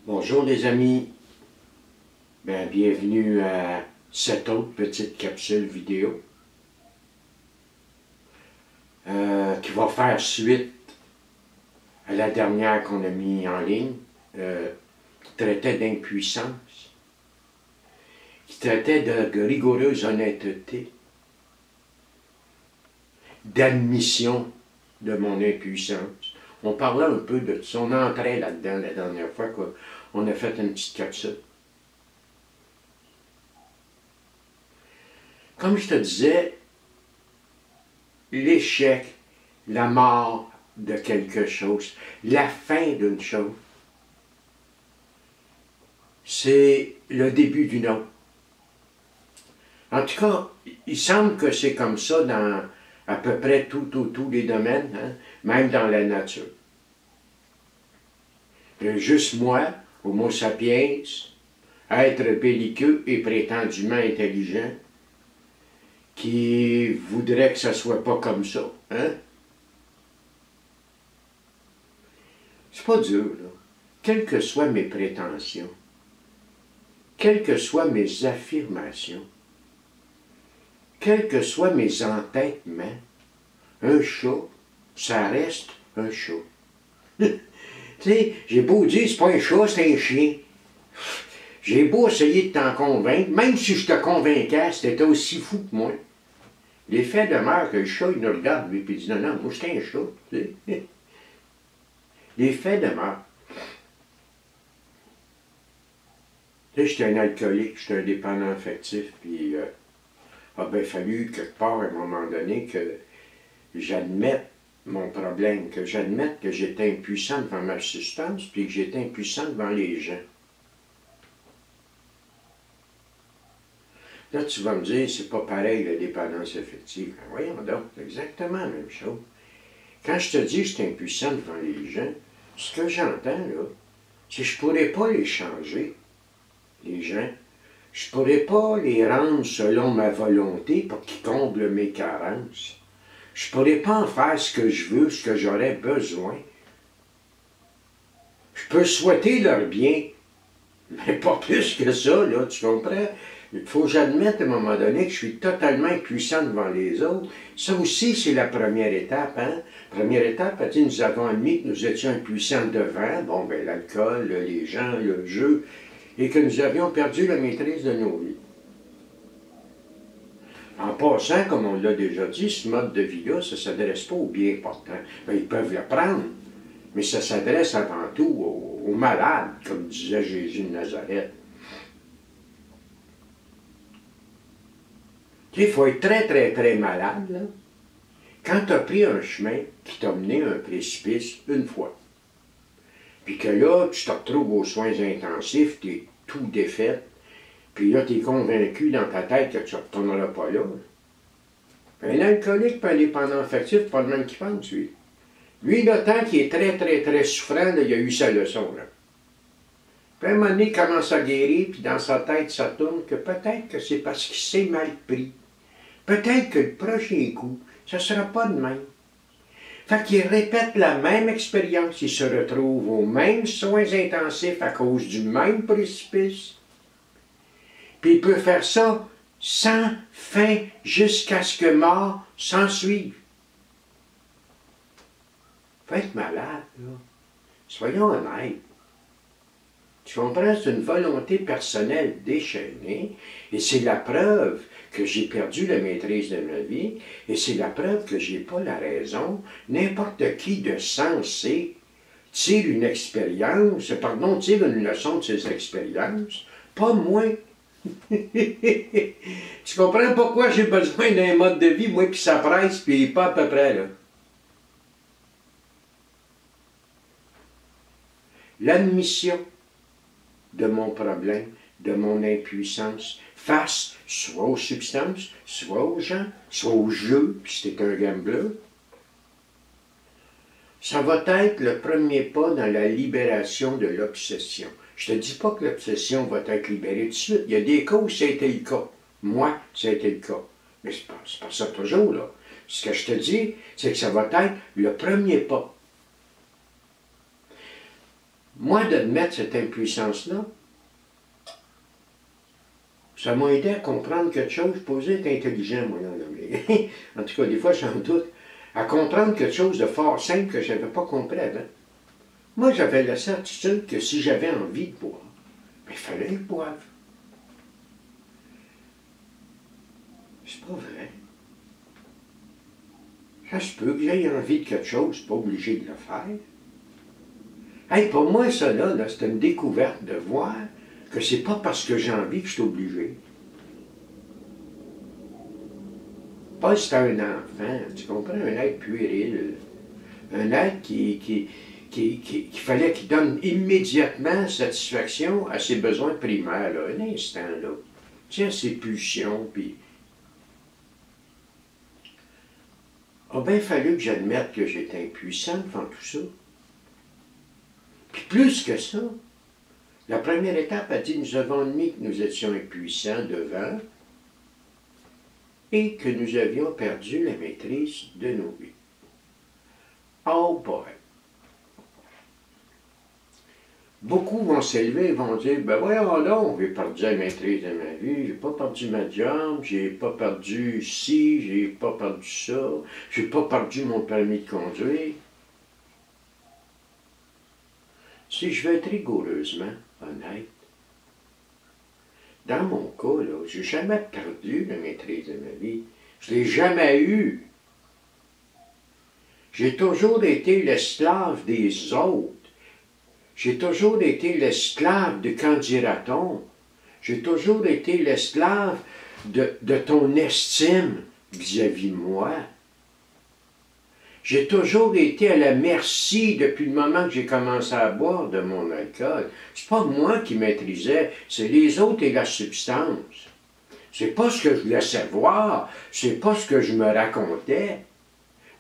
Bonjour les amis, bienvenue à cette autre petite capsule vidéo qui va faire suite à la dernière qu'on a mis en ligne, qui traitait d'impuissance, qui traitait de rigoureuse honnêteté, d'admission de mon impuissance. On parlait un peu de ça, on entrait là-dedans la dernière fois qu'on a fait une petite capsule. Comme je te disais, l'échec, la mort de quelque chose, la fin d'une chose, c'est le début d'une autre. En tout cas, il semble que c'est comme ça dans à peu près tous les domaines, hein, même dans la nature. Juste moi, Homo sapiens, être belliqueux et prétendument intelligent, qui voudrait que ça soit pas comme ça, hein? C'est pas dur, là. Quelles que soient mes prétentions, quelles que soient mes affirmations, quels que soient mes entêtements, un chat, ça reste un chat. Tu sais, j'ai beau dire, c'est pas un chat, c'est un chien. J'ai beau essayer de t'en convaincre, même si je te convainquais, c'était aussi fou que moi. L'effet demeure que le chat, il nous regarde, lui, puis il dit, non, non, moi, c'est un chat. Tu sais. L'effet demeure. Tu sais, j'étais un alcoolique, j'étais un dépendant affectif, puis il a bien fallu, quelque part, à un moment donné, que j'admette mon problème, que j'admette que j'étais impuissant devant ma substance, puis que j'étais impuissant devant les gens. Là, tu vas me dire, c'est pas pareil, la dépendance affective. Ben, voyons donc, c'est exactement la même chose. Quand je te dis que j'étais impuissant devant les gens, ce que j'entends, là, c'est que je ne pourrais pas les changer, les gens. Je ne pourrais pas les rendre selon ma volonté pour qu'ils comblent mes carences. Je ne pourrais pas en faire ce que je veux, ce que j'aurais besoin. Je peux souhaiter leur bien, mais pas plus que ça, là, tu comprends? Il faut que j'admette à un moment donné que je suis totalement impuissant devant les autres. Ça aussi, c'est la première étape, hein? Première étape, nous avons admis que nous étions impuissants devant, bon, ben l'alcool, les gens, le jeu, et que nous avions perdu la maîtrise de nos vies. En passant, comme on l'a déjà dit, ce mode de vie-là, ça ne s'adresse pas aux bien portants. Ben, ils peuvent le prendre, mais ça s'adresse avant tout aux malades, comme disait Jésus de Nazareth. Il faut être très, très, très malade, là, quand tu as pris un chemin qui t'a mené à un précipice une fois, puis que là, tu te retrouves aux soins intensifs, tu es tout défait, puis là, tu es convaincu dans ta tête que tu ne retourneras pas là. Un alcoolique et un dépendant affectif, pas le même qui pense, lui. Lui, là, tant qu'il est très, très, très souffrant, là, il a eu sa leçon, là. Puis à un moment donné, il commence à guérir, puis dans sa tête, ça tourne que peut-être que c'est parce qu'il s'est mal pris. Peut-être que le prochain coup, ça ne sera pas de même. Fait qu'il répète la même expérience, il se retrouve aux mêmes soins intensifs à cause du même précipice. Puis il peut faire ça sans fin jusqu'à ce que mort s'ensuive. Faut être malade, là. Soyons honnêtes. Tu comprends? C'est une volonté personnelle déchaînée, et c'est la preuve que j'ai perdu la maîtrise de ma vie, et c'est la preuve que j'ai pas la raison. N'importe qui de sensé tire une expérience, tire une leçon de ses expériences, pas moi. Tu comprends pourquoi j'ai besoin d'un mode de vie, moi, puis ça presse, puis pas à peu près, là. L'admission de mon problème, de mon impuissance, face soit aux substances, soit aux gens, soit au jeu, puis c'était un gambler, ça va être le premier pas dans la libération de l'obsession. Je ne te dis pas que l'obsession va être libérée tout de suite. Il y a des cas où ça a été le cas. Moi, ça a été le cas. Mais c'est pas ça toujours, là. Ce que je te dis, c'est que ça va être le premier pas. moi, d'admettre cette impuissance-là, ça m'a aidé à comprendre quelque chose. Je posais être intelligent, moi, là, mais en tout cas, des fois, j'en doute. À comprendre quelque chose de fort simple que je n'avais pas compris avant. Moi, j'avais la certitude que si j'avais envie de boire, il fallait que je boive. C'est pas vrai. Ça se peut que j'aie envie de quelque chose, je suis pas obligé de le faire. Hey, pour moi, ça là c'est une découverte de voir que c'est pas parce que j'ai envie que je suis obligé. Pas si t'es un enfant, tu comprends, un être puéril, un être qu'il fallait qu'il donne immédiatement satisfaction à ses besoins primaires, là, un instant, là. Tu sais, à ses pulsions, puis... Il a bien fallu que j'admette que j'étais impuissant devant tout ça. Puis plus que ça, la première étape a dit, nous avons admis que nous étions impuissants devant et que nous avions perdu la maîtrise de nos vies. Oh boy! Beaucoup vont s'élever et vont dire, ben voyons donc, j'ai perdu la maîtrise de ma vie, j'ai pas perdu ma job, j'ai pas perdu ci, j'ai pas perdu ça, j'ai pas perdu mon permis de conduire. Si je veux être rigoureusement honnête, dans mon cas, là, j'ai jamais perdu la maîtrise de ma vie. Je l'ai jamais eu. J'ai toujours été l'esclave des autres. J'ai toujours été l'esclave de quand dira-t-on. J'ai toujours été l'esclave de ton estime vis-à-vis de moi. J'ai toujours été à la merci, depuis le moment que j'ai commencé à boire, de mon alcool. C'est pas moi qui maîtrisais, c'est les autres et la substance. C'est pas ce que je laissais voir, c'est pas ce que je me racontais.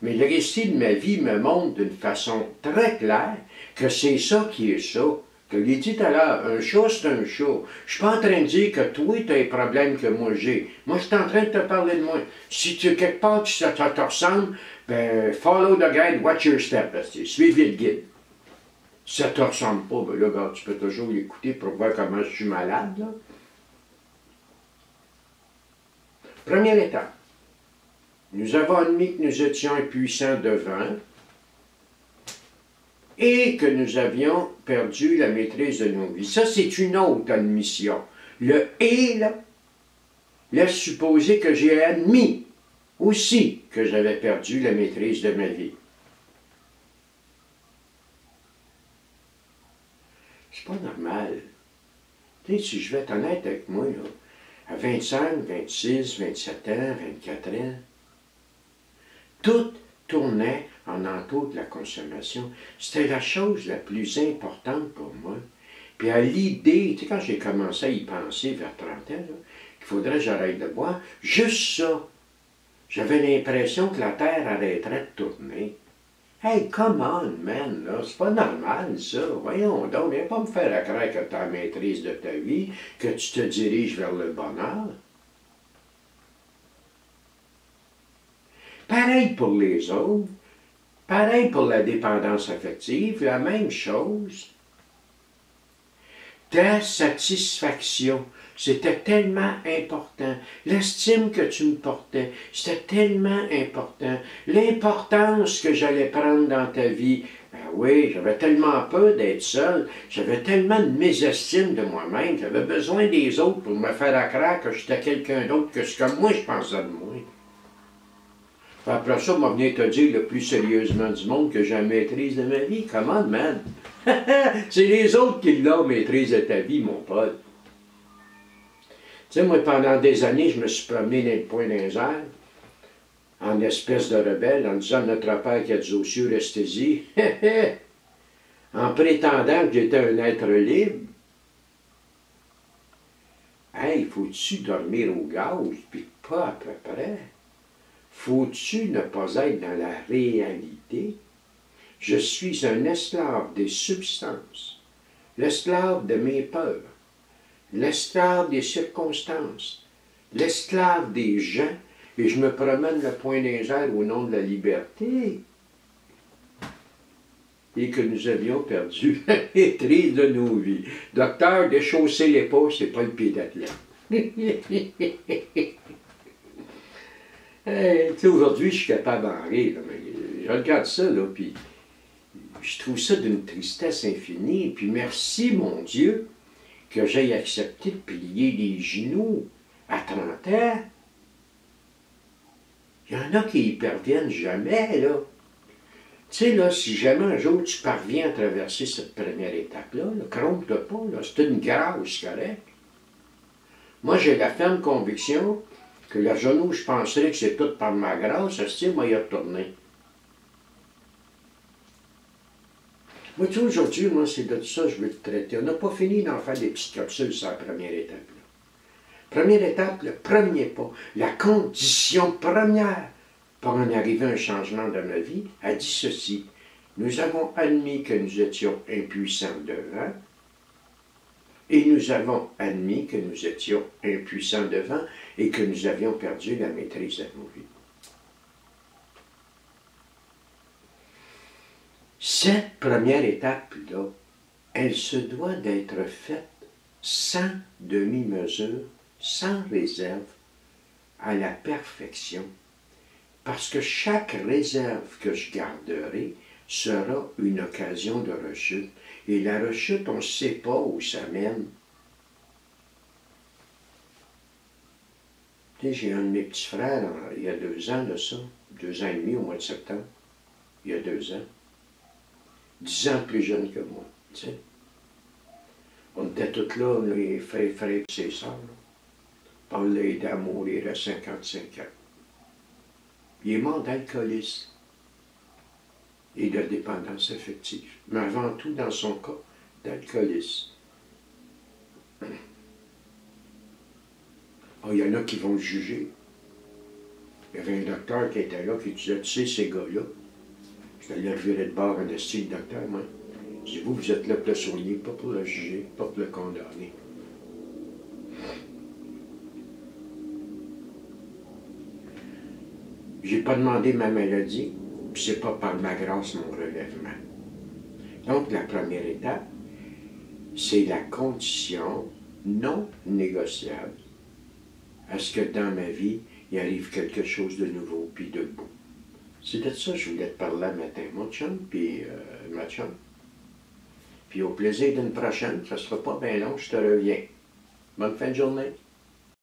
Mais le récit de ma vie me montre d'une façon très claire que c'est ça qui est ça. Je l'ai dit tout à l'heure, un chat, c'est un chat. Je suis pas en train de dire que toi, tu as les problèmes que moi j'ai. Moi, je suis en train de te parler de moi. Si tu, quelque part, ça te ressemble, ben, follow the guide, watch your step. Suivez le guide. Si ça te ressemble pas, ben là, regarde, tu peux toujours l'écouter pour voir comment je suis malade, là. Première étape. Nous avons admis que nous étions impuissants devant et que nous avions perdu la maîtrise de nos vies. Ça, c'est une autre admission. Le « et », là, laisse supposer que j'ai admis aussi que j'avais perdu la maîtrise de ma vie. C'est pas normal. Tu sais, si je vais être honnête avec moi, là, à 25, 26, 27 ans, 24 ans, tout tournait en entour de la consommation. C'était la chose la plus importante pour moi. Puis à l'idée, tu sais, quand j'ai commencé à y penser vers 30 ans, qu'il faudrait que j'arrête de boire, juste ça, j'avais l'impression que la Terre arrêterait de tourner. Hey, come on, man, là, c'est pas normal, ça. Voyons donc, viens pas me faire croire que tu as la maîtrise de ta vie, que tu te diriges vers le bonheur. Pareil pour les autres, pareil pour la dépendance affective, la même chose. Ta satisfaction, c'était tellement important. L'estime que tu me portais, c'était tellement important. L'importance que j'allais prendre dans ta vie. Ben oui, j'avais tellement peur d'être seul, j'avais tellement de mésestime de moi-même, j'avais besoin des autres pour me faire croire que j'étais quelqu'un d'autre que ce que moi je pensais de moi. Après ça, on va venir te dire le plus sérieusement du monde que j'ai la maîtrise de ma vie. Comment, man? C'est les autres qui l'ont, maîtrise de ta vie, mon pote. Tu sais, moi, pendant des années, je me suis promené dans le point des airs, en espèce de rebelle, en disant notre Père qui a dit aux cieux, restez-y, en prétendant que j'étais un être libre. Hey, faut-tu dormir au gaz, puis pas à peu près? Faut-tu ne pas être dans la réalité? Je suis un esclave des substances, l'esclave de mes peurs, l'esclave des circonstances, l'esclave des gens, et je me promène le point des airs au nom de la liberté. et que nous avions perdu la maîtrise de nos vies. Docteur, déchausser les pas, c'est pas le pied d'athlète. Hey, aujourd'hui, je suis capable d'en rire, là, mais je regarde ça, là, puis je trouve ça d'une tristesse infinie. Puis merci, mon Dieu, que j'aie accepté de plier les genoux à 30 ans. Il y en a qui y parviennent jamais, là. Tu sais, là, si jamais un jour tu parviens à traverser cette première étape-là, trompe-toi pas, là, c'est une grâce, correct? Moi, j'ai la ferme conviction que le genou, je penserais que c'est tout par ma grâce, ça moi y retourner. Moi, tu sais, aujourd'hui, moi, c'est de ça que je veux te traiter. On n'a pas fini d'en faire des petites capsules sur la première étape. Là. Première étape, le premier pas, la condition première pour en arriver à un changement de ma vie, a dit ceci. Nous avons admis que nous étions impuissants devant, et nous avons admis que nous étions impuissants devant et que nous avions perdu la maîtrise de nos vies. Cette première étape-là, elle se doit d'être faite sans demi-mesure, sans réserve, à la perfection, parce que chaque réserve que je garderai sera une occasion de rechute. Et la rechute, on ne sait pas où ça mène. Tu sais, j'ai un de mes petits frères, il y a 2 ans de ça, 2 ans et demi au mois de septembre, il y a 2 ans, 10 ans plus jeune que moi, tu sais. On était tous là, les frères et ses sœurs. On l'a aidé à mourir à 55 ans. Il est mort d'alcoolisme et de dépendance affective, mais avant tout, dans son cas, d'alcoolisme. Oh, il y en a qui vont le juger. Il y avait un docteur qui était là qui disait, tu sais, ces gars-là, je allais revirer de bord un estime docteur, moi. Je dis, vous êtes là pour le soigner, pas pour le juger, pas pour le condamner. J'ai pas demandé ma maladie, puis c'est pas par ma grâce mon relèvement. Donc, la première étape, c'est la condition non négociable à ce que dans ma vie, il arrive quelque chose de nouveau puis de beau. C'est de ça que je voulais te parler matin, mon chum, puis ma chum. Puis au plaisir d'une prochaine, ça sera pas bien long, je te reviens. Bonne fin de journée.